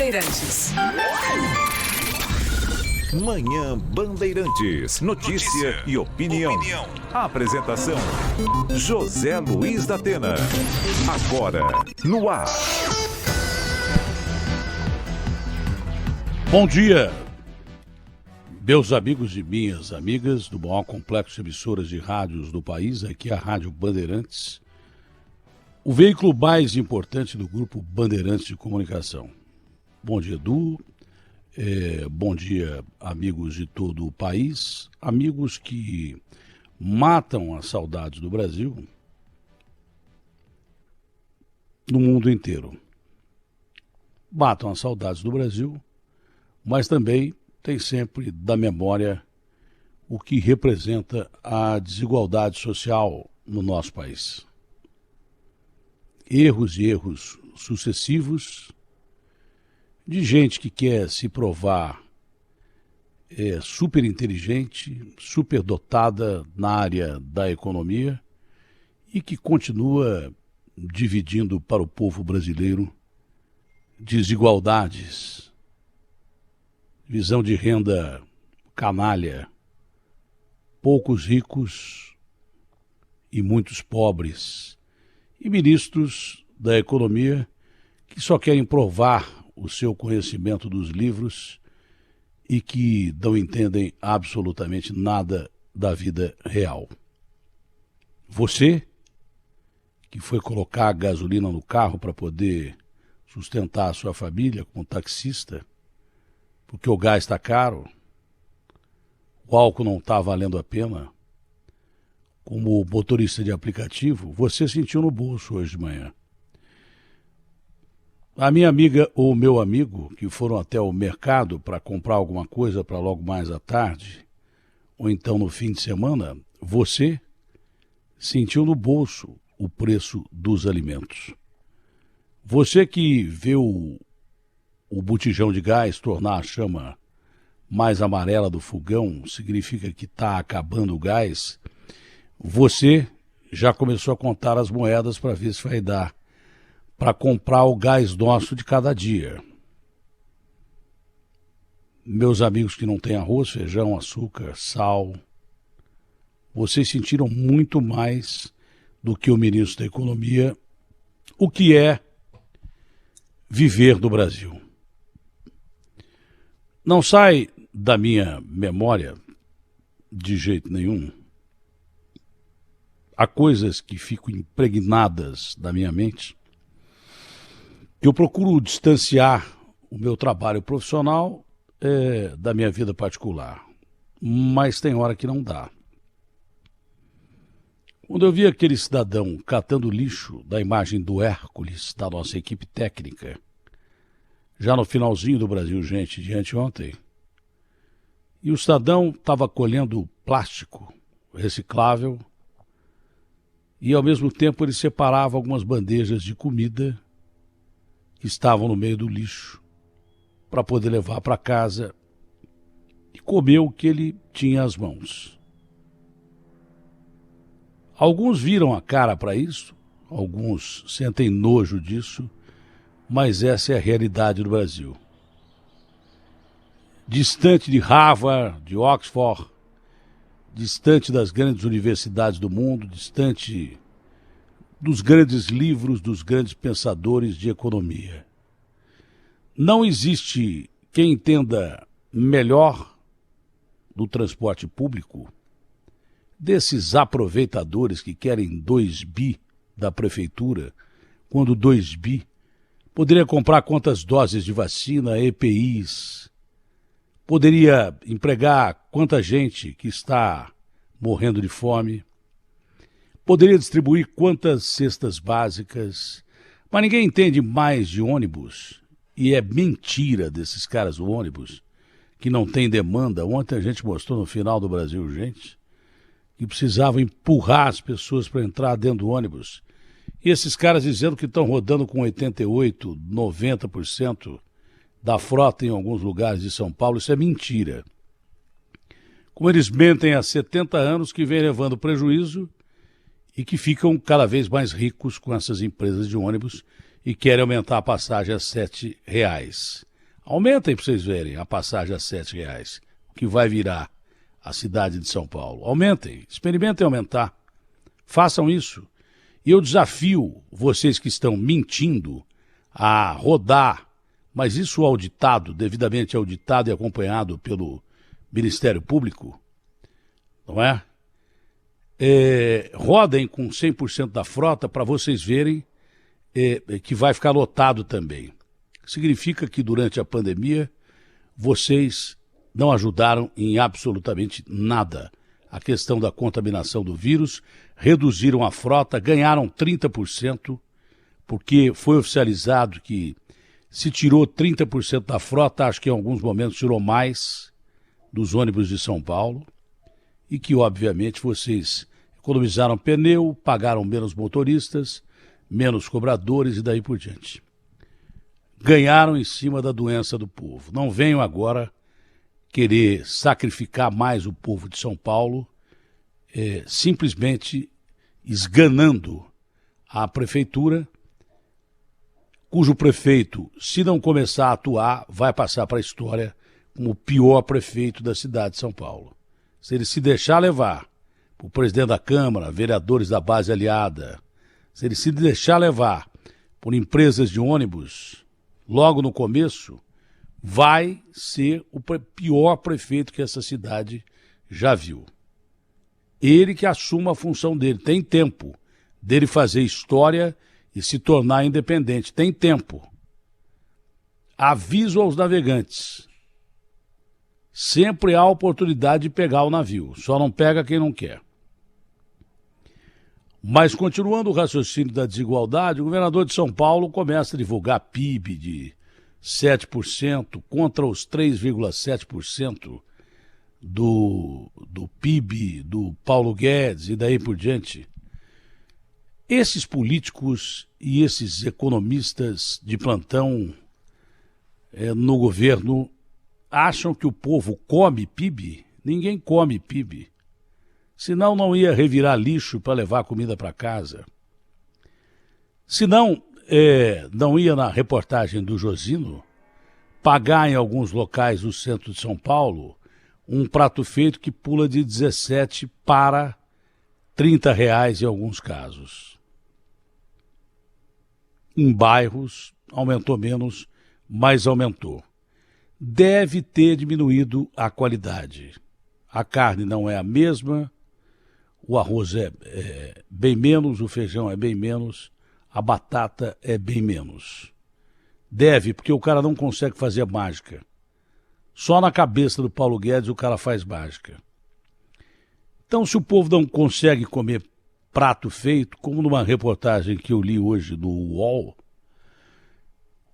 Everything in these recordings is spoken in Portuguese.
Bandeirantes. Manhã Bandeirantes. Notícia e opinião. A apresentação: José Luiz da Atena. Agora, no ar. Bom dia, meus amigos e minhas amigas do maior complexo de emissoras de rádios do país. Aqui é a Rádio Bandeirantes, o veículo mais importante do grupo Bandeirantes de Comunicação. Bom dia, Edu. Bom dia, amigos de todo o país, amigos que matam as saudades do Brasil no mundo inteiro. Matam as saudades do Brasil, mas também tem sempre da memória o que representa a desigualdade social no nosso país. Erros e erros sucessivos de gente que quer se provar super inteligente, super dotada na área da economia e que continua dividindo para o povo brasileiro desigualdades, visão de renda canalha, poucos ricos e muitos pobres, e ministros da economia que só querem provar o seu conhecimento dos livros e que não entendem absolutamente nada da vida real. Você, que foi colocar gasolina no carro para poder sustentar a sua família como taxista, porque o gás está caro, o álcool não está valendo a pena, como motorista de aplicativo, você sentiu no bolso hoje de manhã. A minha amiga ou o meu amigo que foram até o mercado para comprar alguma coisa para logo mais à tarde, ou então no fim de semana, você sentiu no bolso o preço dos alimentos. Você que vê o botijão de gás tornar a chama mais amarela do fogão, significa que está acabando o gás, você já começou a contar as moedas para ver se vai dar para comprar o gás nosso de cada dia. Meus amigos que não têm arroz, feijão, açúcar, sal, vocês sentiram muito mais do que o ministro da Economia o que é viver no Brasil. Não sai da minha memória de jeito nenhum. Há coisas que ficam impregnadas da minha mente, que eu procuro distanciar o meu trabalho profissional da minha vida particular, mas tem hora que não dá. Quando eu vi aquele cidadão catando lixo da imagem do Hércules, da nossa equipe técnica, já no finalzinho do Brasil, gente, de anteontem, e o cidadão estava colhendo plástico reciclável e, ao mesmo tempo, ele separava algumas bandejas de comida que estavam no meio do lixo para poder levar para casa e comer o que ele tinha às mãos. Alguns viram a cara para isso, alguns sentem nojo disso, mas essa é a realidade do Brasil. Distante de Harvard, de Oxford, distante das grandes universidades do mundo, distante dos grandes livros, dos grandes pensadores de economia. Não existe quem entenda melhor do transporte público, desses aproveitadores que querem 2 bi da prefeitura, quando 2 bi poderia comprar quantas doses de vacina, EPIs, poderia empregar quanta gente que está morrendo de fome, poderia distribuir quantas cestas básicas, mas ninguém entende mais de ônibus, e é mentira desses caras do ônibus, que não tem demanda. Ontem a gente mostrou no Final do Brasil Urgente, que precisavam empurrar as pessoas para entrar dentro do ônibus. E esses caras dizendo que estão rodando com 88%, 90% da frota em alguns lugares de São Paulo, isso é mentira. Como eles mentem há 70 anos, que vem levando prejuízo e que ficam cada vez mais ricos com essas empresas de ônibus e querem aumentar a passagem a R$ 7. Aumentem para vocês verem a passagem a R$7, que vai virar a cidade de São Paulo. Aumentem, experimentem aumentar. Façam isso. E eu desafio vocês que estão mentindo a rodar, mas isso auditado, devidamente auditado e acompanhado pelo Ministério Público, não é? Rodem com 100% da frota para vocês verem que vai ficar lotado também. Significa que durante a pandemia vocês não ajudaram em absolutamente nada. A questão da contaminação do vírus, reduziram a frota, ganharam 30%, porque foi oficializado que se tirou 30% da frota, acho que em alguns momentos tirou mais dos ônibus de São Paulo, e que obviamente vocês economizaram pneu, pagaram menos motoristas, menos cobradores e daí por diante. Ganharam em cima da doença do povo. Não venham agora querer sacrificar mais o povo de São Paulo, simplesmente esganando a prefeitura, cujo prefeito, se não começar a atuar, vai passar para a história como o pior prefeito da cidade de São Paulo. Se ele se deixar levar por presidente da Câmara, vereadores da base aliada, se ele se deixar levar por empresas de ônibus, logo no começo, vai ser o pior prefeito que essa cidade já viu. Ele que assuma a função dele, tem tempo dele fazer história e se tornar independente, tem tempo. Aviso aos navegantes, sempre há oportunidade de pegar o navio, só não pega quem não quer. Mas continuando o raciocínio da desigualdade, o governador de São Paulo começa a divulgar PIB de 7% contra os 3,7% do PIB do Paulo Guedes e daí por diante. Esses políticos e esses economistas de plantão no governo acham que o povo come PIB? Ninguém come PIB. Senão não ia revirar lixo para levar comida para casa. Senão não ia na reportagem do Josino pagar em alguns locais do centro de São Paulo um prato feito que pula de 17 para R$30 em alguns casos. Em bairros aumentou menos, mas aumentou. Deve ter diminuído a qualidade. A carne não é a mesma, o arroz é bem menos, o feijão é bem menos, a batata é bem menos. Deve, porque o cara não consegue fazer mágica. Só na cabeça do Paulo Guedes o cara faz mágica. Então, se o povo não consegue comer prato feito, como numa reportagem que eu li hoje no UOL,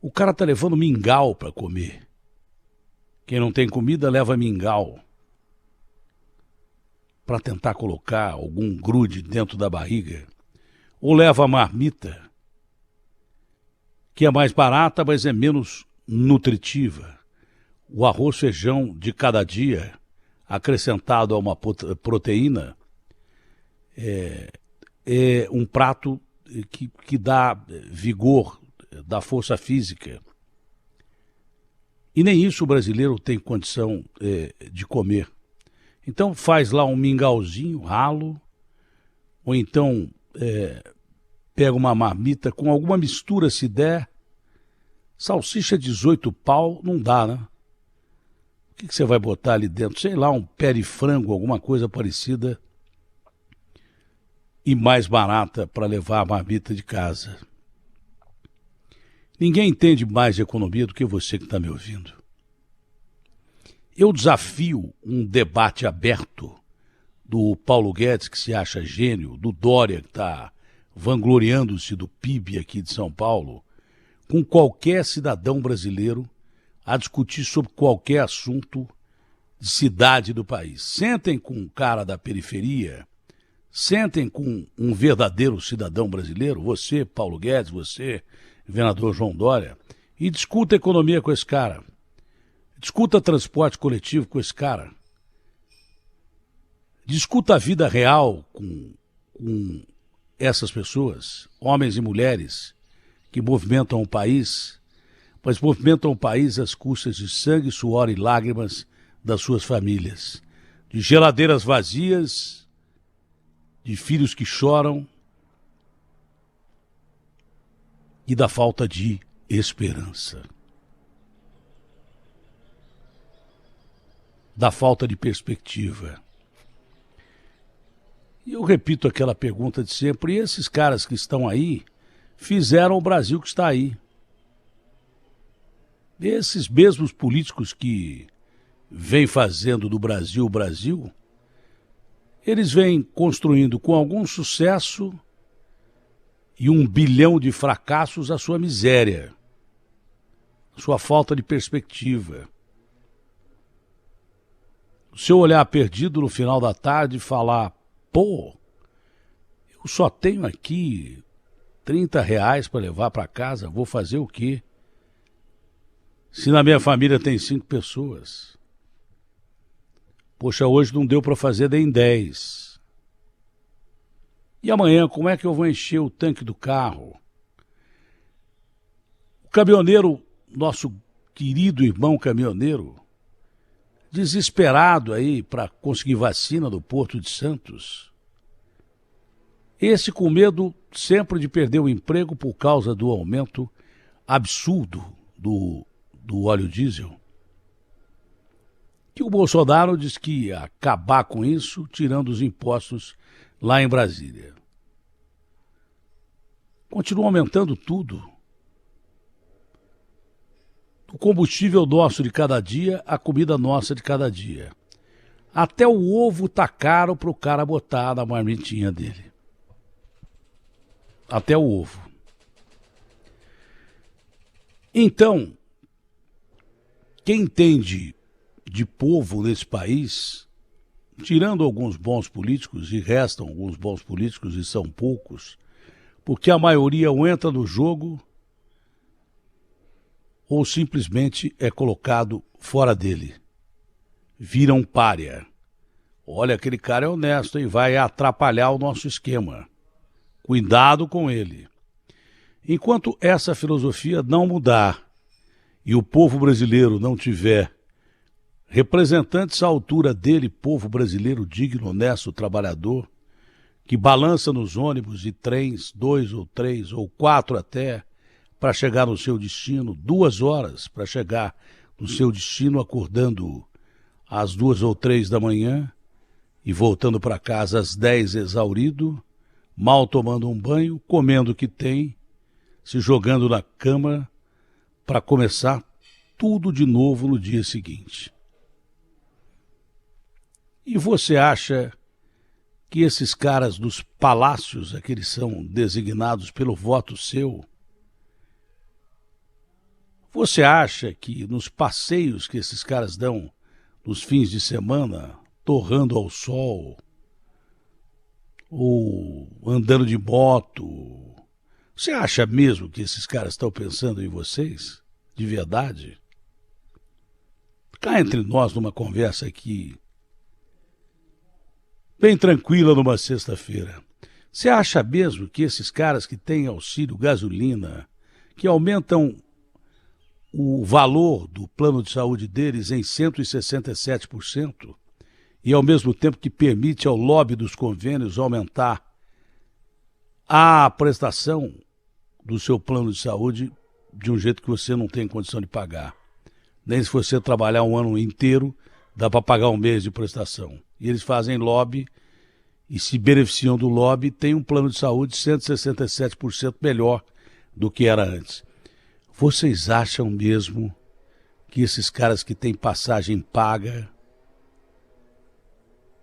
o cara tá levando mingau para comer. Quem não tem comida leva mingau para tentar colocar algum grude dentro da barriga. Ou leva a marmita, que é mais barata, mas é menos nutritiva. O arroz feijão de cada dia, acrescentado a uma proteína, é um prato que dá vigor, dá força física. E nem isso o brasileiro tem condição de comer. Então faz lá um mingauzinho, ralo, ou então pega uma marmita com alguma mistura se der. Salsicha 18 pau não dá, né? O que você vai botar ali dentro? Sei lá, um pé de frango, alguma coisa parecida e mais barata para levar a marmita de casa. Ninguém entende mais de economia do que você que está me ouvindo. Eu desafio um debate aberto do Paulo Guedes, que se acha gênio, do Dória, que está vangloriando-se do PIB aqui de São Paulo, com qualquer cidadão brasileiro a discutir sobre qualquer assunto de cidade do país. Sentem com um cara da periferia, sentem com um verdadeiro cidadão brasileiro, você, Paulo Guedes, você, governador João Dória, e discuta economia com esse cara. Discuta transporte coletivo com esse cara. Discuta a vida real com essas pessoas, homens e mulheres que movimentam o país. mas movimentam o país às custas de sangue, suor e lágrimas das suas famílias, de geladeiras vazias, de filhos que choram e da falta de esperança, da falta de perspectiva. E eu repito aquela pergunta de sempre: e esses caras que estão aí fizeram o Brasil que está aí? Esses mesmos políticos que vêm fazendo do Brasil o Brasil, eles vêm construindo com algum sucesso e 1 bilhão de fracassos a sua miséria, a sua falta de perspectiva. O seu olhar perdido no final da tarde e falar: pô, eu só tenho aqui R$30 para levar para casa, vou fazer o quê? Se na minha família tem 5 pessoas. Poxa, hoje não deu para fazer nem 10. E amanhã, como é que eu vou encher o tanque do carro? O caminhoneiro, nosso querido irmão caminhoneiro, desesperado aí para conseguir vacina do Porto de Santos, esse com medo sempre de perder o emprego por causa do aumento absurdo do óleo diesel, que o Bolsonaro diz que ia acabar com isso, tirando os impostos lá em Brasília. Continua aumentando tudo. O combustível nosso de cada dia, a comida nossa de cada dia. Até o ovo tá caro para o cara botar na marmitinha dele. Até o ovo. Então, quem entende de povo nesse país, tirando alguns bons políticos, e restam alguns bons políticos e são poucos, porque a maioria ou entra no jogo ou simplesmente é colocado fora dele. Vira um pária. Olha, aquele cara é honesto e vai atrapalhar o nosso esquema. Cuidado com ele. Enquanto essa filosofia não mudar e o povo brasileiro não tiver representantes à altura dele, povo brasileiro digno, honesto, trabalhador, que balança nos ônibus e trens, 2 ou 3 ou 4 até, para chegar no seu destino, 2 horas para chegar no seu destino, acordando às 2 ou 3 da manhã e voltando para casa às 10 exaurido, mal tomando um banho, comendo o que tem, se jogando na cama para começar tudo de novo no dia seguinte. E você acha que esses caras dos palácios, aqueles são designados pelo voto seu, você acha que nos passeios que esses caras dão nos fins de semana, torrando ao sol, ou andando de moto, você acha mesmo que esses caras estão pensando em vocês? De verdade? Cá entre nós numa conversa aqui, bem tranquila numa sexta-feira. Você acha mesmo que esses caras que têm auxílio gasolina, que aumentam o valor do plano de saúde deles em 167%, e ao mesmo tempo que permite ao lobby dos convênios aumentar a prestação do seu plano de saúde de um jeito que você não tem condição de pagar. Nem se você trabalhar um ano inteiro, dá para pagar um mês de prestação. E eles fazem lobby e se beneficiam do lobby, tem um plano de saúde 167% melhor do que era antes. Vocês acham mesmo que esses caras que têm passagem paga,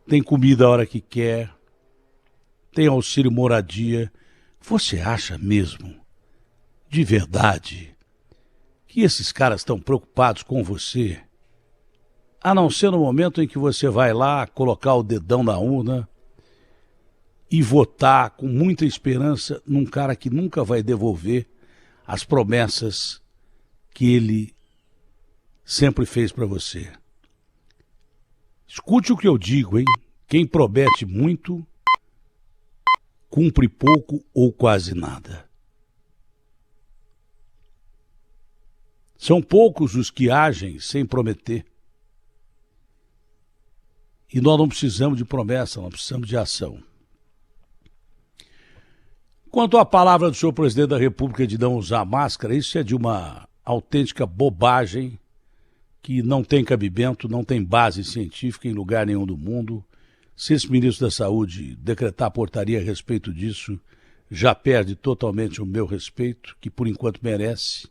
tem comida a hora que quer, tem auxílio moradia, você acha mesmo, de verdade, que esses caras estão preocupados com você? A não ser no momento em que você vai lá colocar o dedão na urna e votar com muita esperança num cara que nunca vai devolver as promessas que ele sempre fez para você. Escute o que eu digo, hein? Quem promete muito, cumpre pouco ou quase nada. São poucos os que agem sem prometer. E nós não precisamos de promessa, nós precisamos de ação. Quanto à palavra do senhor presidente da República de não usar máscara, isso é de uma autêntica bobagem que não tem cabimento, não tem base científica em lugar nenhum do mundo. Se esse ministro da Saúde decretar portaria a respeito disso, já perde totalmente o meu respeito, que por enquanto merece.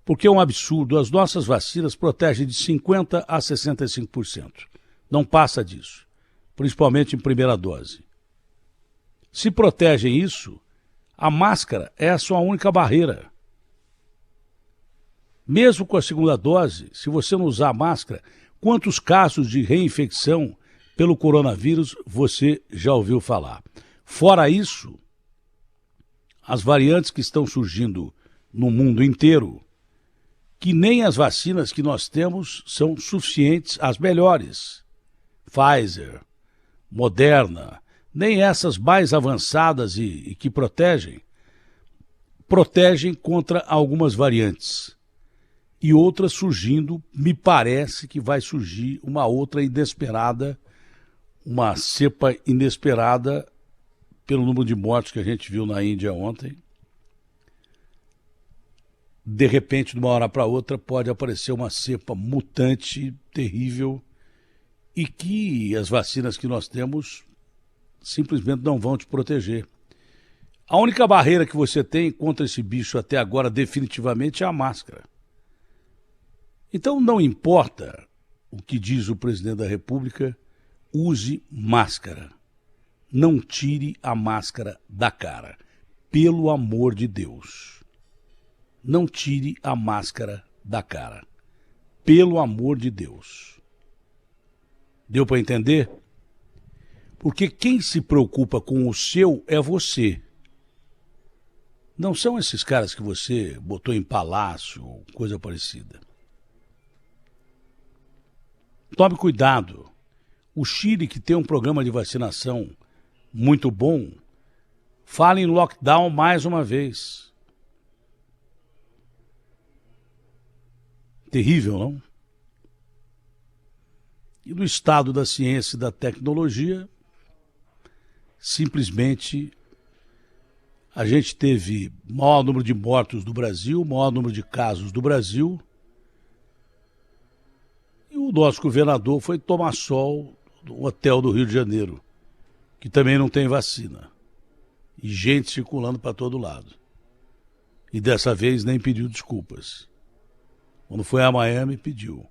Porque é um absurdo, as nossas vacinas protegem de 50% a 65%. Não passa disso, principalmente em primeira dose. Se protegem isso, a máscara é a sua única barreira. Mesmo com a segunda dose, se você não usar máscara, quantos casos de reinfecção pelo coronavírus você já ouviu falar? Fora isso, as variantes que estão surgindo no mundo inteiro, que nem as vacinas que nós temos são suficientes, as melhores. Pfizer, Moderna, nem essas mais avançadas e que protegem contra algumas variantes. E outras surgindo, me parece que vai surgir uma outra inesperada, uma cepa inesperada pelo número de mortes que a gente viu na Índia ontem. De repente, de uma hora para outra, pode aparecer uma cepa mutante terrível e que as vacinas que nós temos simplesmente não vão te proteger. A única barreira que você tem contra esse bicho até agora, definitivamente, é a máscara. Então, não importa o que diz o presidente da República, use máscara. Não tire a máscara da cara. Pelo amor de Deus. Não tire a máscara da cara. Pelo amor de Deus. Deu para entender? Porque quem se preocupa com o seu é você. Não são esses caras que você botou em palácio ou coisa parecida. Tome cuidado. O Chile, que tem um programa de vacinação muito bom, fala em lockdown mais uma vez. Terrível, não? E no estado da ciência e da tecnologia, simplesmente a gente teve o maior número de mortos do Brasil, o maior número de casos do Brasil, e o nosso governador foi tomar sol no hotel do Rio de Janeiro, que também não tem vacina, e gente circulando para todo lado. E dessa vez nem pediu desculpas. Quando foi a Miami, pediu.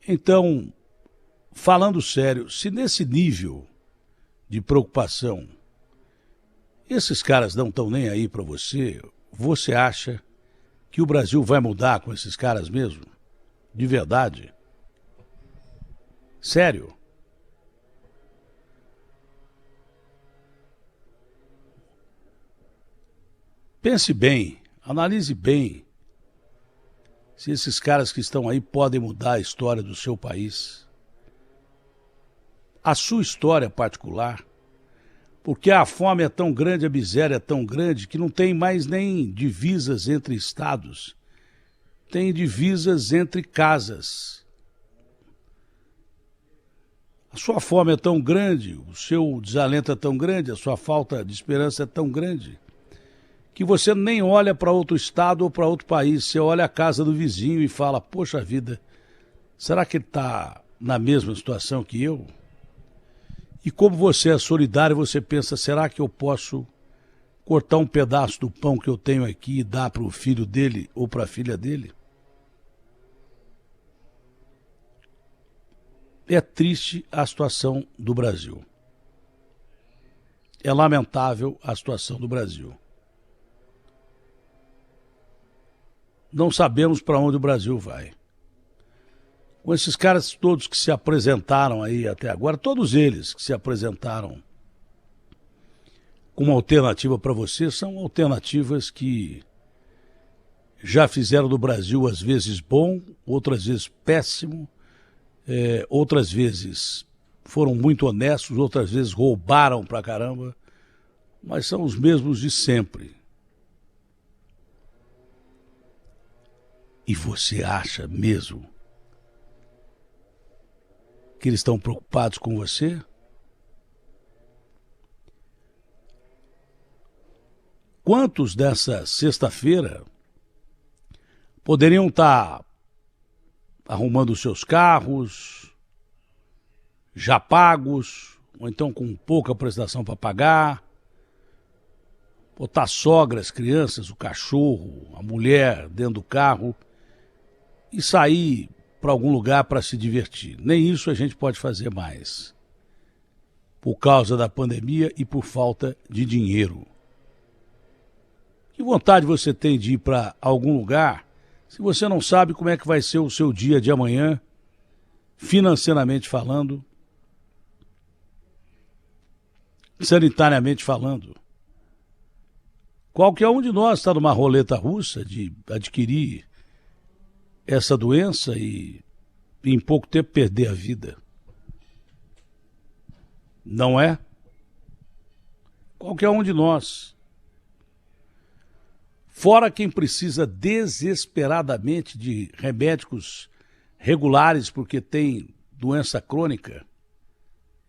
Então, falando sério, se nesse nível de preocupação esses caras não estão nem aí para você, você acha que o Brasil vai mudar com esses caras mesmo? De verdade? Sério? Pense bem, analise bem se esses caras que estão aí podem mudar a história do seu país. A sua história particular. Porque a fome é tão grande, a miséria é tão grande, que não tem mais nem divisas entre estados. Tem divisas entre casas. A sua fome é tão grande, o seu desalento é tão grande, a sua falta de esperança é tão grande, que você nem olha para outro estado ou para outro país. Você olha a casa do vizinho e fala, poxa vida, será que ele está na mesma situação que eu? E como você é solidário, você pensa, será que eu posso cortar um pedaço do pão que eu tenho aqui e dar para o filho dele ou para a filha dele? É triste a situação do Brasil. É lamentável a situação do Brasil. Não sabemos para onde o Brasil vai. Com esses caras todos que se apresentaram aí até agora, todos eles que se apresentaram como alternativa para você, são alternativas que já fizeram do Brasil às vezes bom, outras vezes péssimo, outras vezes foram muito honestos, outras vezes roubaram pra caramba, mas são os mesmos de sempre. E você acha mesmo que eles estão preocupados com você? Quantos dessa sexta-feira poderiam estar arrumando os seus carros, já pagos, ou então com pouca prestação para pagar, botar a sogra, as crianças, o cachorro, a mulher dentro do carro e sair para algum lugar para se divertir? Nem isso a gente pode fazer mais, por causa da pandemia e por falta de dinheiro. Que vontade você tem de ir para algum lugar se você não sabe como é que vai ser o seu dia de amanhã, financeiramente falando, sanitariamente falando? Qualquer um de nós está numa roleta russa de adquirir essa doença e em pouco tempo perder a vida. Não é? Qualquer um de nós. Fora quem precisa desesperadamente de remédios regulares porque tem doença crônica.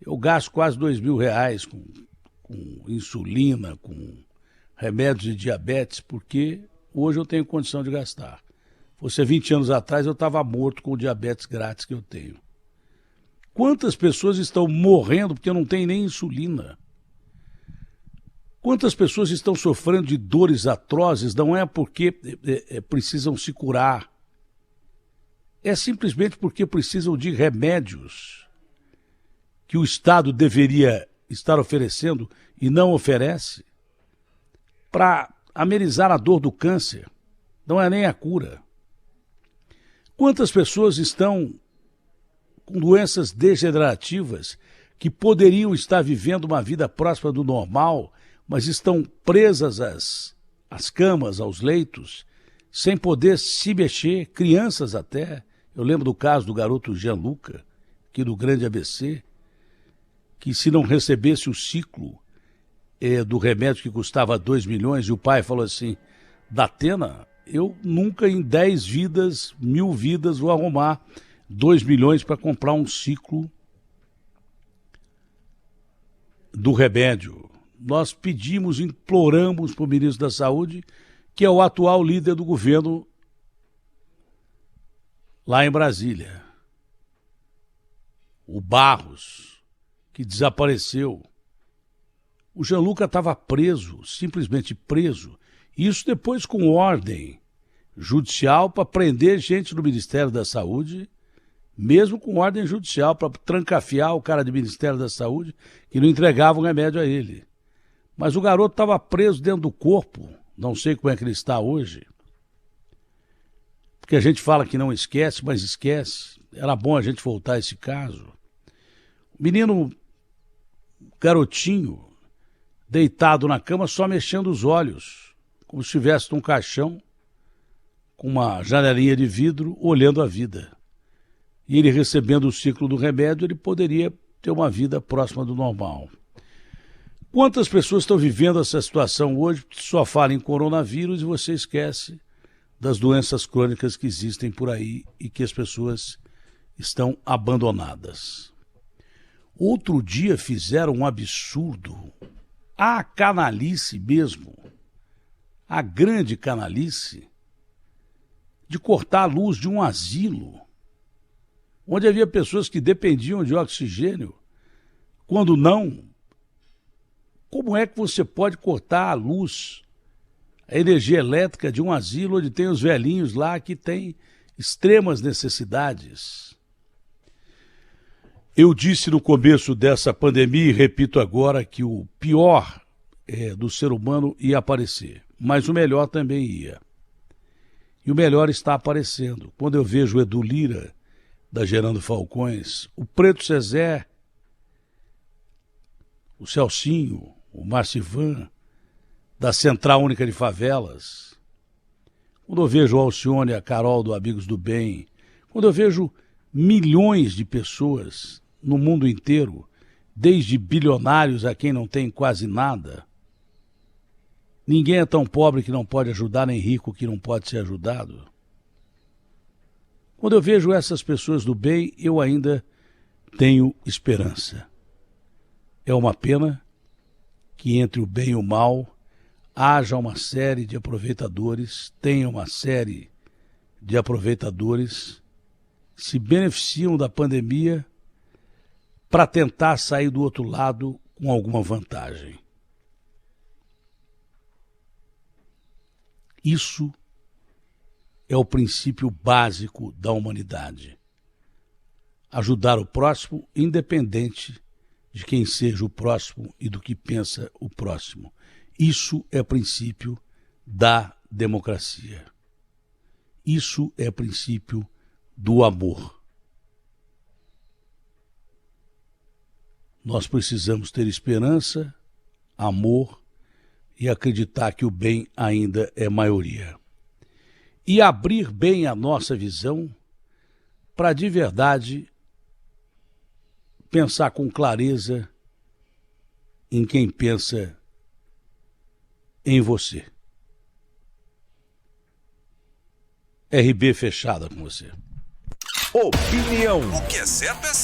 Eu gasto quase R$2.000 com insulina, com remédios de diabetes, porque hoje eu tenho condição de gastar. Fosse 20 anos atrás eu estava morto com o diabetes grátis que eu tenho. Quantas pessoas estão morrendo porque não tem nem insulina? Quantas pessoas estão sofrendo de dores atrozes, não é porque precisam se curar. É simplesmente porque precisam de remédios que o Estado deveria estar oferecendo e não oferece para amenizar a dor do câncer. Não é nem a cura. Quantas pessoas estão com doenças degenerativas que poderiam estar vivendo uma vida próxima do normal, mas estão presas às camas, aos leitos, sem poder se mexer, crianças até. Eu lembro do caso do garoto Gianluca, aqui do Grande ABC, que se não recebesse o ciclo do remédio que custava 2 milhões, e o pai falou assim, Datena, eu nunca em 10 vidas, 1000 vidas, vou arrumar 2 milhões para comprar um ciclo do remédio. Nós pedimos, imploramos para o ministro da Saúde, que é o atual líder do governo lá em Brasília, o Barros, que desapareceu. O Gianluca estava preso, simplesmente preso. Isso depois com ordem judicial para prender gente do Ministério da Saúde, mesmo com ordem judicial para trancafiar o cara do Ministério da Saúde que não entregava o remédio a ele. Mas o garoto estava preso dentro do corpo, não sei como é que ele está hoje. Porque a gente fala que não esquece, mas esquece. Era bom a gente voltar a esse caso. O menino, garotinho, deitado na cama, só mexendo os olhos, como se estivesse num caixão, com uma janelinha de vidro, olhando a vida. E ele recebendo o ciclo do remédio, ele poderia ter uma vida próxima do normal. Quantas pessoas estão vivendo essa situação hoje que só falam em coronavírus e você esquece das doenças crônicas que existem por aí e que as pessoas estão abandonadas? Outro dia fizeram um absurdo, a canalice mesmo, a grande canalice, de cortar a luz de um asilo, onde havia pessoas que dependiam de oxigênio. Quando não, como é que você pode cortar a luz, a energia elétrica de um asilo onde tem os velhinhos lá que têm extremas necessidades? Eu disse no começo dessa pandemia e repito agora que o pior do ser humano ia aparecer, mas o melhor também ia. E o melhor está aparecendo. Quando eu vejo o Edu Lira, da Gerando Falcões, o Preto Zezé, o Celcinho, o Marcivan, da Central Única de Favelas, quando eu vejo o Alcione e a Carol do Amigos do Bem, quando eu vejo milhões de pessoas no mundo inteiro, desde bilionários a quem não tem quase nada, ninguém é tão pobre que não pode ajudar, nem rico que não pode ser ajudado. Quando eu vejo essas pessoas do bem, eu ainda tenho esperança. É uma pena que entre o bem e o mal haja uma série de aproveitadores, tenha uma série de aproveitadores que se beneficiam da pandemia para tentar sair do outro lado com alguma vantagem. Isso é o princípio básico da humanidade. Ajudar o próximo, independente de quem seja o próximo e do que pensa o próximo. Isso é princípio da democracia. Isso é princípio do amor. Nós precisamos ter esperança, amor e acreditar que o bem ainda é maioria. E abrir bem a nossa visão para de verdade pensar com clareza em quem pensa em você. RB fechada com você. Opinião. O que é certo é